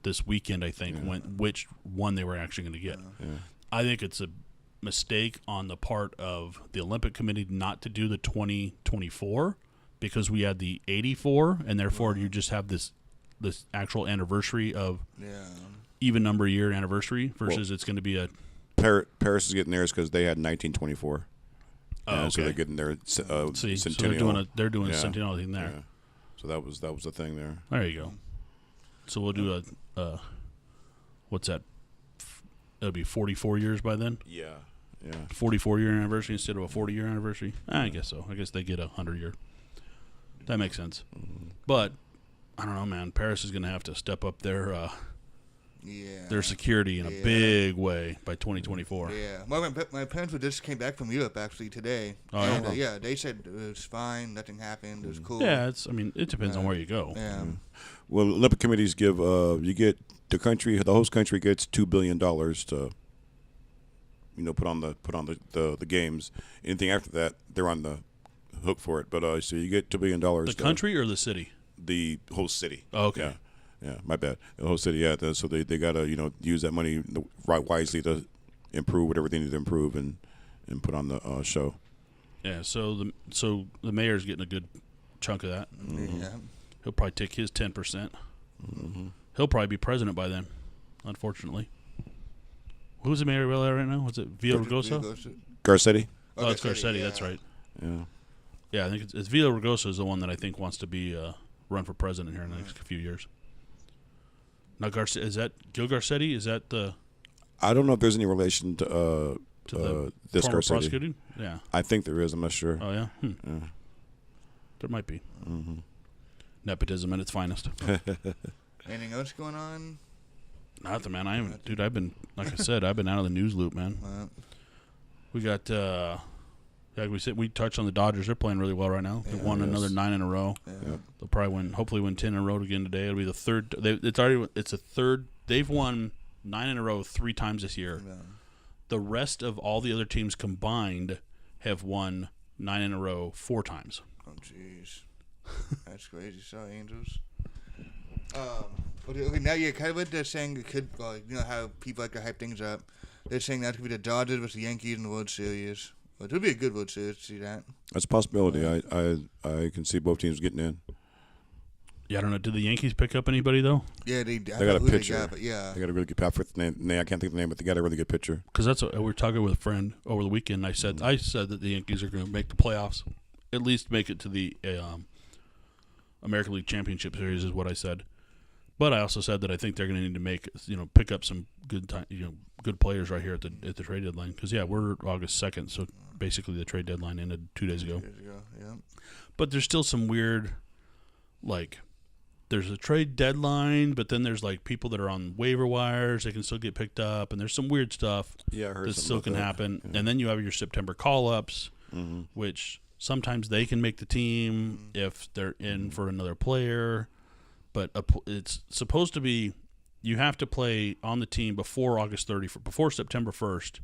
this weekend, I think, which one they were actually going to get. Yeah. I think it's a mistake on the part of the Olympic Committee not to do the 2024 because we had the 84, and therefore you just have this actual anniversary of even number year anniversary versus it's going to be a Paris is getting theirs because they had 1924. Oh, okay. So they're getting their See, so centennial. they're doing a centennial thing there. Yeah. So that was the thing there. There you go. So we'll do a what's that? It'll be 44 years by then. Yeah. 44-year anniversary instead of a 40-year anniversary. I guess so. I guess they get a 100-year. That makes sense. But I don't know, man. Paris is going to have to step up their security in a big way by 2024. Yeah, my parents just came back from Europe actually today. Oh, and, they said it was fine, nothing happened, it was cool. Yeah, it depends on where you go. Yeah. Well, Olympic committees give the host country gets $2 billion to put on the games. Anything after that, they're on the hook for it. But so you get $2 billion. The country or the city? The host city. Oh, okay. Yeah, my bad. The whole city, so they got to use that money wisely to improve whatever they need to improve and put on the show. Yeah, so the mayor's getting a good chunk of that. Mm-hmm. Yeah, he'll probably take his 10%. Mm-hmm. He'll probably be president by then, unfortunately. Who's the mayor of LA right now? Was it Villaraigosa? Garcetti. Oh, it's Garcetti. That's right. Yeah. Yeah, I think it's Villaraigosa is the one that I think wants to be run for president here in the next few years. Now, is that Gil Garcetti? Is that the? I don't know if there's any relation to the this former Garcetti. prosecutor? Yeah. I think there is. I'm not sure. Oh yeah. Yeah. There might be. Mm-hmm. Nepotism at its finest. Anything else going on? Nothing, man. I haven't, dude. I've been, like I said, I've been out of the news loop, man. We got. Like we said, we touched on the Dodgers. They're playing really well right now. They've won another 9 in a row. Yeah. They'll probably hopefully win 10 in a row again today. It'll be the third. It's a third. They've won 9 in a row 3 times this year. Yeah. The rest of all the other teams combined have won 9 in a row 4 times. Oh, jeez. That's crazy. Sorry, Angels. Okay, now you're kind of what they're saying. It could, how people like to hype things up. They're saying that could be the Dodgers versus the Yankees in the World Series. But it would be a good World Series to see that. That's a possibility. I can see both teams getting in. Yeah, I don't know. Did the Yankees pick up anybody though? Yeah, they got a pitcher. They got Because that's what we were talking with a friend over the weekend. I said that the Yankees are going to make the playoffs, at least make it to the American League Championship Series is what I said. But I also said that I think they're going to need to pick up some good good players right here at the trade deadline. Because we're August 2nd, so basically the trade deadline ended 2 days ago. Yeah. But there's still some weird, there's a trade deadline, but then there's people that are on waiver wires. They can still get picked up, and there's some weird stuff I heard that still can that. happen. Yeah. And then you have your September call-ups, Mm-hmm. which sometimes they can make the team if they're in for another player. But it's supposed to be you have to play on the team before before September 1st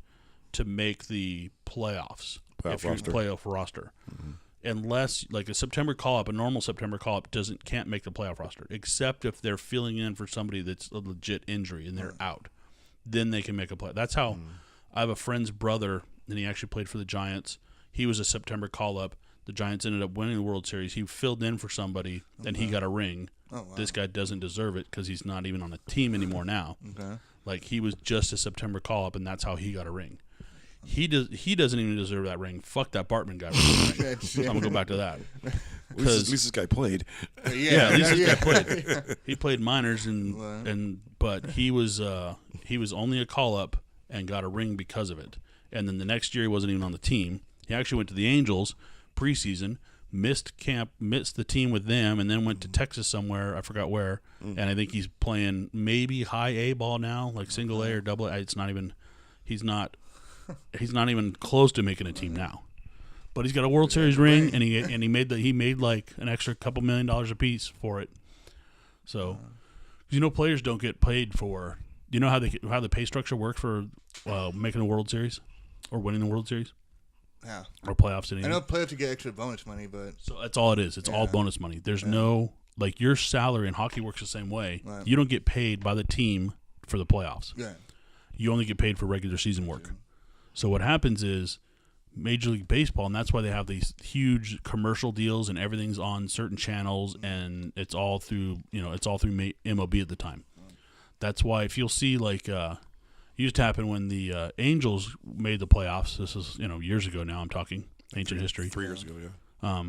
to make the playoffs. Playoff roster. Mm-hmm. Unless a September call-up, a normal September call-up can't make the playoff roster, except if they're filling in for somebody that's a legit injury and they're out. Then they can make a play. That's how I have a friend's brother, and he actually played for the Giants. He was a September call-up. The Giants ended up winning the World Series. He filled in for somebody, and he got a ring. Oh, wow. This guy doesn't deserve it because he's not even on a team anymore now. Okay. He was just a September call-up, and that's how he got a ring. He doesn't even deserve that ring. Fuck that Bartman guy. I'm gonna go back to that. At least this guy played. At least this guy played. He played minors but he was only a call-up and got a ring because of it. And then the next year he wasn't even on the team. He actually went to the Angels preseason, missed camp, missed the team with them, and then went to Texas somewhere. I forgot where. And I think he's playing maybe high A ball now, single A or double A. It's not even. He's not even close to making a team now. But he's got a World Series ring, and he made an extra couple $1 million a piece for it. So, players don't get paid for. Do you know how the pay structure works for making a World Series or winning the World Series? Yeah. Or playoffs. I know playoffs to get extra bonus money, but so that's all it is. It's all bonus money. There's no like your salary in hockey works the same way. Right. You don't get paid by the team for the playoffs. Yeah. You only get paid for regular season work. So what happens is Major League Baseball, and that's why they have these huge commercial deals and everything's on certain channels, and it's all through MLB at the time. That's why if you'll see like it used to happen when the Angels made the playoffs. This is years ago now. I'm talking ancient history. 3 years ago, yeah.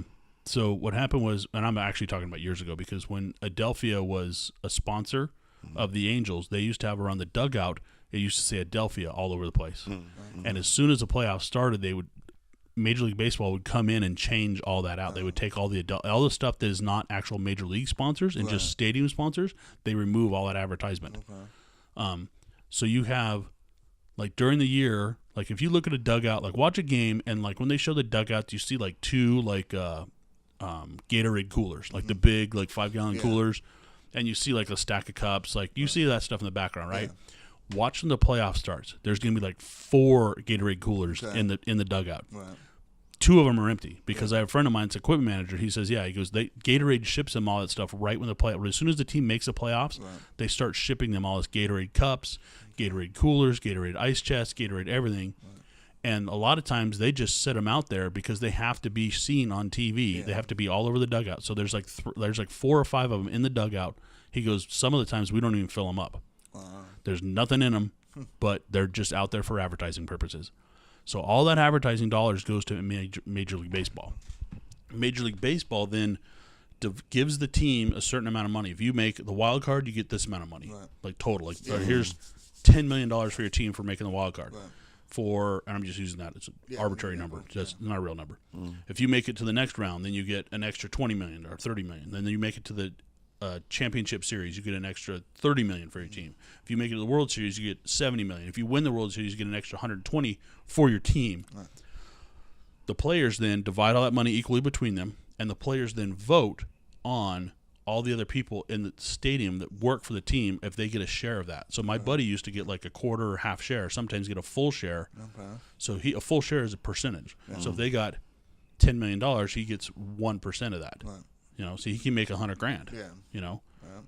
So what happened was, and I'm actually talking about years ago, because when Adelphia was a sponsor of the Angels, they used to have around the dugout, it used to say Adelphia all over the place. And as soon as the playoffs started, Major League Baseball would come in and change all that out. They would take all the stuff that is not actual Major League sponsors and just stadium sponsors. They remove all that advertisement. So you have, like during the year, like if you look at a dugout, like watch a game, and like when they show the dugouts, you see like two like Gatorade coolers, like the big like 5-gallon coolers, and you see like a stack of cups, like you see that stuff in the background, right? Watch when the playoff starts. There's gonna be like 4 Gatorade coolers in the dugout. Right. 2 of them are empty because I have a friend of mine, it's equipment manager. He says, he goes, Gatorade ships them all that stuff right when the playoff. As soon as the team makes the playoffs, they start shipping them all as Gatorade cups, Gatorade coolers, Gatorade ice chests, Gatorade everything. And a lot of times they just set them out there because they have to be seen on TV. They have to be all over the dugout. So there's like 4 or 5 of them in the dugout. He goes, some of the times we don't even fill them up. There's nothing in them, but they're just out there for advertising purposes. So all that advertising dollars goes to Major League Baseball. Major League Baseball then gives the team a certain amount of money. If you make the wild card, you get this amount of money, like total. Like here's $10 million for your team for making the wild card. And I'm just using that. It's an arbitrary number. That's not a real number. If you make it to the next round, then you get an extra $20 million or $30 million. Then you make it to the championship series, you get an extra $30 million for your team. If you make it to the World Series, you get $70 million. If you win the World Series, you get an extra $120 for your team. The players then divide all that money equally between them, and the players then vote on all the other people in the stadium that work for the team if they get a share of that. So my buddy used to get like a quarter or half share, sometimes get a full share. So a full share is a percentage. So if they got $10 million, he gets 1% of that. So he can make $100,000.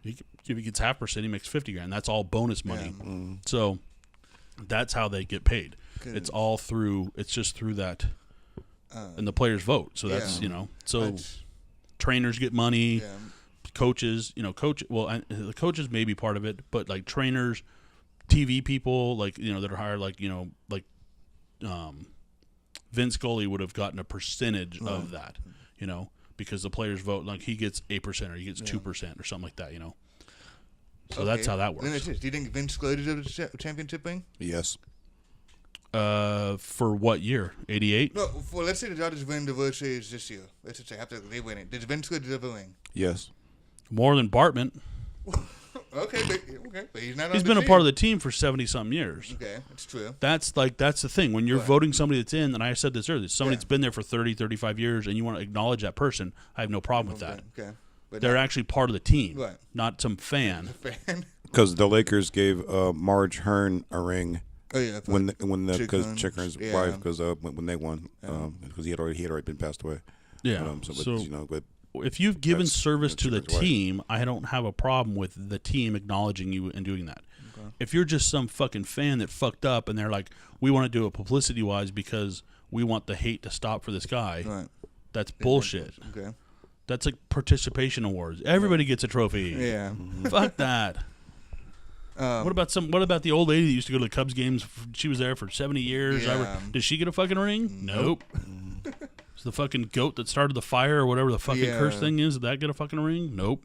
If he gets 0.5%, he makes $50,000. That's all bonus money. So that's how they get paid. It's all through. It's just through that, and the players vote. So that's trainers get money. Coaches, the coaches may be part of it, but like trainers, TV people, like that are hired, like Vince Scully would have gotten a percentage of that, because the players vote. Like he gets 8% or he gets 2% or something like that, So that's how that works. Do you think Vince Scully deserves a championship ring? Yes. For what year? 88? No, let's say the Dodgers win the World Series this year. Let's just say after they win it. Does Vince Scully deserve a ring? Yes. More than Bartman. Okay, but he's not on He's been a part of the team for 70-something years. Okay, that's true. That's the thing. When you're voting somebody that's in, and I said this earlier, somebody that's been there for 30, 35 years, and you want to acknowledge that person, I have no problem with that. Okay. But they're actually part of the team, not some fan. Because the Lakers gave Marge Hearn a ring. Oh yeah, because Chicken's wife, because when they won, because he had already been passed away. Yeah. If you've given service to the team, I don't have a problem with the team acknowledging you and doing that. Okay. If you're just some fucking fan that fucked up and they're like, we want to do it publicity-wise because we want the hate to stop for this guy, that's bullshit. Okay. That's like participation awards. Everybody gets a trophy. Yeah. Fuck that. What about the old lady that used to go to the Cubs games? She was there for 70 years. Yeah. Did she get a fucking ring? Nope. The fucking goat that started the fire or whatever the fucking curse thing is, did that get a fucking ring? Nope.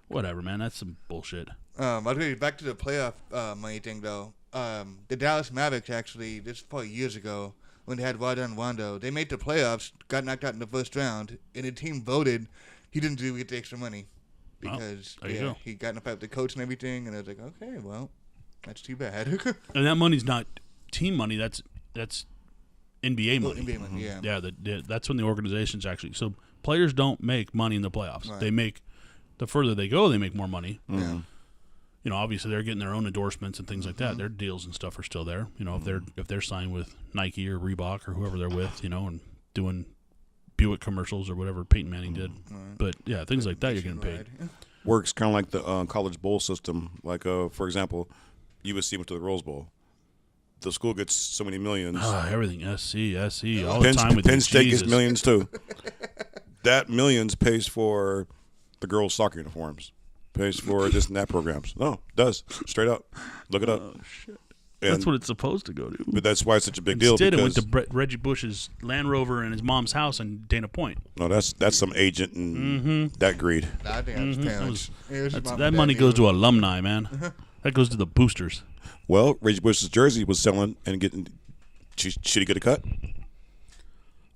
Whatever, man. That's some bullshit. I'll tell you, back to the playoff money thing, though. The Dallas Mavericks, actually, this was probably years ago, when they had Rondo, they made the playoffs, got knocked out in the first round, and the team voted he didn't get the extra money. Because he got in a fight with the coach and everything, and I was like, okay, well, that's too bad. And that money's not team money. That's NBA money. NBA money, yeah. Yeah, that's when the organization's actually. So players don't make money in the playoffs. Right. The further they go, they make more money. Yeah. You know, obviously they're getting their own endorsements and things like that. Their deals and stuff are still there. You know, if they're signed with Nike or Reebok or whoever they're with, you know, and doing Buick commercials or whatever Peyton Manning did. But yeah, things like that you're getting paid. Works kind of like the college bowl system. Like, for example, USC went to the Rose Bowl. The school gets so many millions. Everything SC all the time with Penn you. State Jesus. gets millions too. That millions pays for the girls' soccer uniforms, pays for this and that programs. No, it does straight up. Look it up. Oh shit! And, That's what it's supposed to go to. But that's why it's such a big deal. Instead, it Because went to Reggie Bush's Land Rover and his mom's house in Dana Point. no, that's some agent and that greed. I think that's parents. That money goes to alumni, man. That goes to the boosters. Well, Reggie Bush's jersey was selling and getting. Should he get a cut?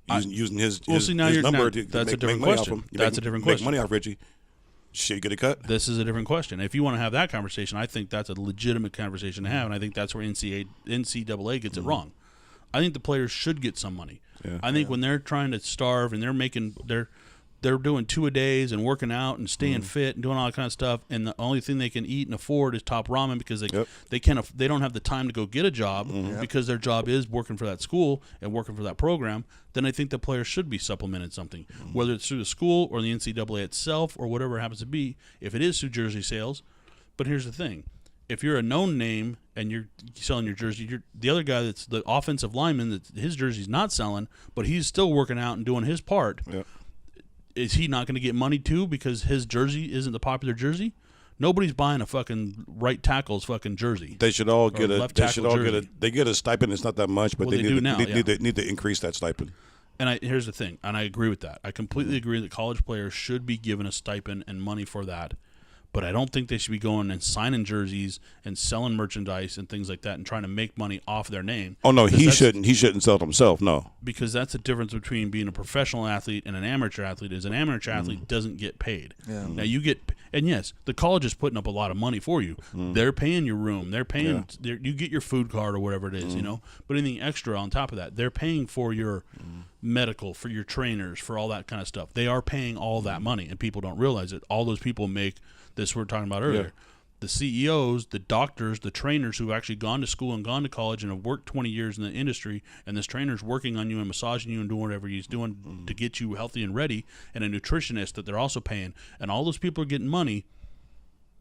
Using his number to that's a make different money question. off him. That's a different make question. money off Reggie. Should he get a cut? This is a different question. If you want to have that conversation, I think that's a legitimate conversation to have, and I think that's where NCAA gets it wrong. I think the players should get some money. Yeah. I think when they're trying to starve and they're doing 2-a-days and working out and staying fit and doing all that kind of stuff, and the only thing they can eat and afford is top ramen because they don't have the time to go get a job because their job is working for that school and working for that program. Then I think the players should be supplemented something, whether it's through the school or the NCAA itself or whatever it happens to be. If it is through jersey sales, but here's the thing: if you're a known name and you're selling your jersey, the other guy that's the offensive lineman that his jersey's not selling, but he's still working out and doing his part. Yep. Is he not going to get money too because his jersey isn't the popular jersey? Nobody's buying a fucking right tackle's fucking jersey. They should all get left tackle jersey. They get a stipend. It's not that much, but Well, they do now, need to increase that stipend. And here's the thing, and I agree with that. I completely agree that college players should be given a stipend and money for that. But I don't think they should be going and signing jerseys and selling merchandise and things like that and trying to make money off their name. Oh no, he shouldn't. He shouldn't sell it himself. No, because that's the difference between being a professional athlete and an amateur athlete. Is an amateur athlete doesn't get paid. Yeah. Now you get, and yes, the college is putting up a lot of money for you. They're paying your room. They're paying. You get your food card or whatever it is, you know. But anything extra on top of that, they're paying for your medical, for your trainers, for all that kind of stuff. They are paying all that money, and people don't realize it. All those people make. This we were talking about earlier. Yeah. The CEOs, the doctors, the trainers who've actually gone to school and gone to college and have worked 20 years in the industry, and this trainer's working on you and massaging you and doing whatever he's doing to get you healthy and ready, and a nutritionist that they're also paying. And all those people are getting money.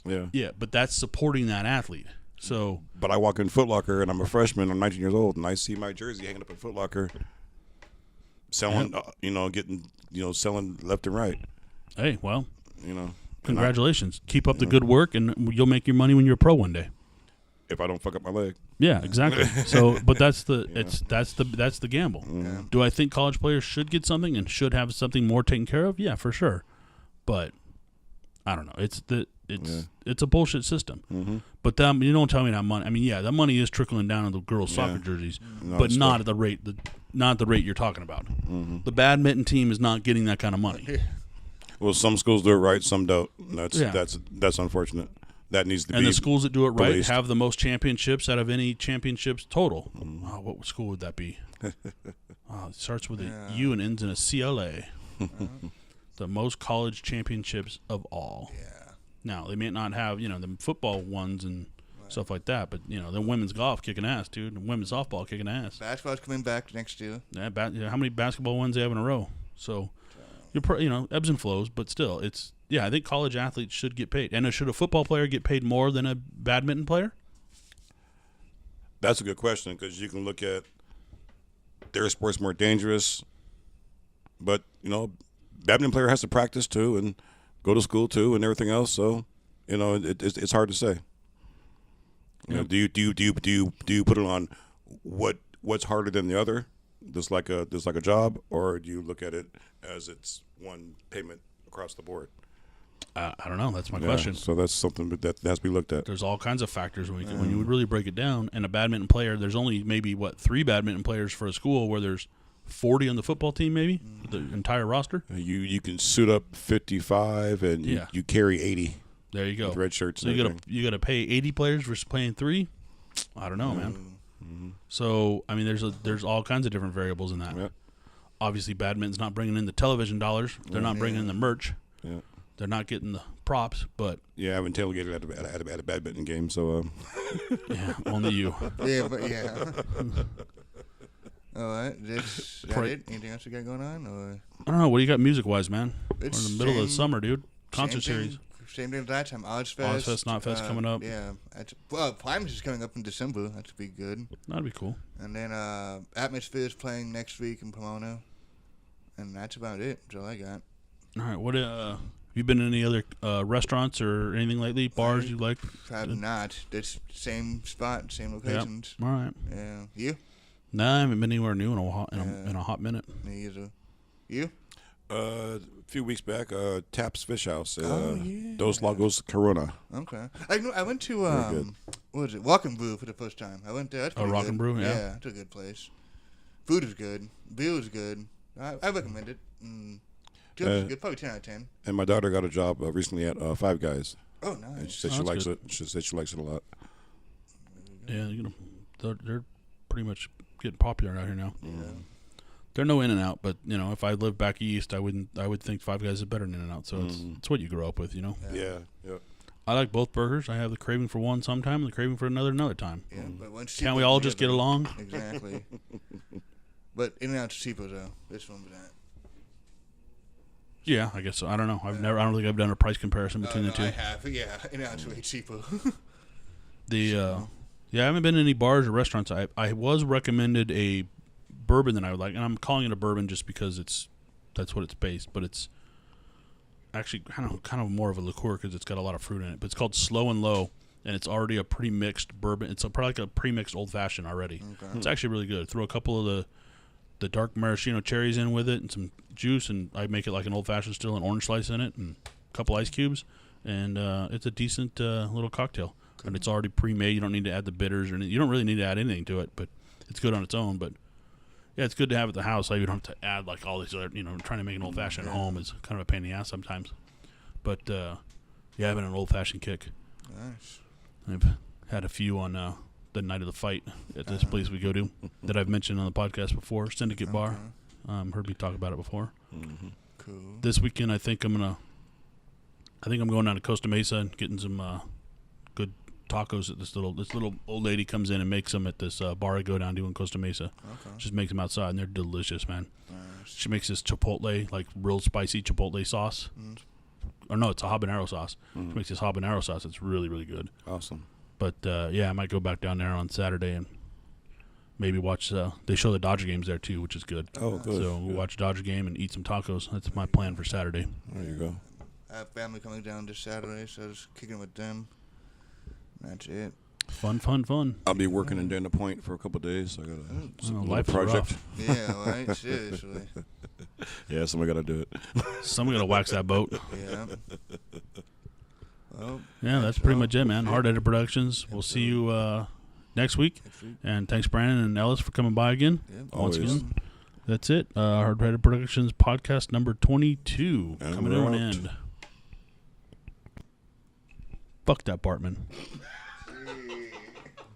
Yeah. Yeah, but that's supporting that athlete. So. But I walk in Foot Locker, and I'm a freshman. I'm 19 years old, and I see my jersey hanging up in Foot Locker, selling, selling left and right. Hey, well. Congratulations. Keep up the good work, and you'll make your money when you're a pro one day. If I don't fuck up my leg. Yeah, exactly. So, but that's the gamble. Yeah. Do I think college players should get something and should have something more taken care of? Yeah, for sure. But I don't know. It's a bullshit system. Mm-hmm. But you don't tell me that money. I mean, yeah, that money is trickling down on the girls' soccer jerseys, but not at the rate you're talking about. Mm-hmm. The badminton team is not getting that kind of money. Well, some schools do it right, some don't. That's unfortunate. That needs to be. And the schools that do it right policed. have the most championships out of any championships total. Oh, what school would that be? It starts with a U and ends in a CLA. The most college championships of all. Yeah. Now they may not have the football ones and stuff like that, but the women's golf kicking ass, dude. And women's softball kicking ass. Basketball's coming back next year. Yeah, how many basketball wins they have in a row? So. Ebbs and flows, but still, I think college athletes should get paid. And should a football player get paid more than a badminton player? That's a good question because you can look at their sport's more dangerous, but badminton player has to practice too and go to school too and everything else. So, it's hard to say. Yep. Do you put it on what's harder than the other? Just like a job, or do you look at it as it's one payment across the board? I don't know. That's my question. So that's something that has to be looked at. There's all kinds of factors when you would really break it down. And a badminton player, there's only maybe 3 badminton players for a school where there's 40 on the football team, maybe the entire roster. You can suit up 55 and you carry 80. There you go. With red shirts. So you got to pay 80 players versus playing 3. I don't know, man. Mm-hmm. So I mean, there's all kinds of different variables in that. Yep. Obviously, badminton's not bringing in the television dollars. They're not bringing in the merch. Yeah. They're not getting the props, but Yeah, I haven't tailgated at a badminton game, so yeah, only you. Yeah, but yeah. All right, is that it? Anything else you got going on, or I don't know. What do you got music wise, man? It's We're in the middle of the same- summer, dude. Concert same series. thing, same thing as last time. Ozfest, Ozfest, Knotfest coming up. Yeah, Primus is coming up in December. That should be good. That'd be cool. And then Atmosphere is playing next week in Pomona, and that's about it. That's all I got. All right. What have you been in any other restaurants or anything lately? Bars you like? Have not. This same spot, same locations. All right. Yeah. You? Nah, I haven't been anywhere new in a hot minute. Me either. You? a few weeks back, Taps Fish House, yeah. Dos Lagos, Corona. Okay. I went to good. what was it? Walk and Brew for the first time. I went there. That's Oh, pretty Rock good. and Brew, yeah. Yeah, it's a good place. Food is good. Beer is good. I recommend it. Is good. Probably 10 out of 10. And my daughter got a job recently at Five Guys. Oh, And nice. she said Oh, she that's likes good. it. She said she likes it a lot. Yeah, they're pretty much getting popular out here now. Yeah. They're no In and Out, but if I lived back east, I would think Five Guys is better than In and Out. So it's what you grow up with, Yeah. I like both burgers. I have the craving for one sometime and the craving for another time. Yeah, but once Can't we all just get along? Exactly. But In and Out's cheaper though. This one was that. Yeah, I guess so. I don't know. I don't think I've done a price comparison between the two. I have. Yeah, In and Out's way cheaper. I haven't been in any bars or restaurants. I was recommended a bourbon that I would like, and I'm calling it a bourbon just because that's what it's based, but it's actually kind of more of a liqueur because it's got a lot of fruit in it. But it's called Slow and Low, and it's already a pre-mixed bourbon. It's probably like a pre-mixed old fashioned already. Okay. It's actually really good. Throw a couple of the dark maraschino cherries in with it and some juice, and I make it like an old fashioned still, an orange slice in it, and a couple ice cubes, and it's a decent little cocktail. And it's already pre-made. You don't need to add the bitters or anything. You don't really need to add anything to it, but it's good on its own. But yeah, it's good to have at the house. So you don't have to add like all these other, trying to make an old fashioned at home is kind of a pain in the ass sometimes. But having an old fashioned kick. Nice. I've had a few on the night of the fight at this place we go to that I've mentioned on the podcast before, Syndicate Bar. Heard me talk about it before. Mm-hmm. Cool. This weekend, I think I'm going down to Costa Mesa and getting some good tacos at this little old lady comes in and makes them at this bar I go down to in Costa Mesa. Okay. Just makes them outside, and they're delicious, man. Nice. She makes this chipotle, like real spicy chipotle sauce. Or no, it's a habanero sauce. She makes this habanero sauce. It's really, really good. Awesome. But I might go back down there on Saturday and maybe watch. They show the Dodger games there too, which is good. Oh, good. So we'll watch Dodger game and eat some tacos. That's my plan for Saturday. There you go. I have family coming down this Saturday, so I was kicking with them. That's it. Fun. I'll be working in Dana Point for a couple of days. So I got a little Life is project. rough. Yeah, right. Seriously. Yeah, somebody got to do it. Someone gotta wax that boat. Yeah. Well, Yeah, that's pretty much it, man. Hardheaded Productions. We'll see you next week. And thanks, Brandon and Ellis, for coming by again. Yeah. Once Always. again. That's it. Hardheaded Productions podcast number 22 And coming to we're an out. end. Fuck that Bartman.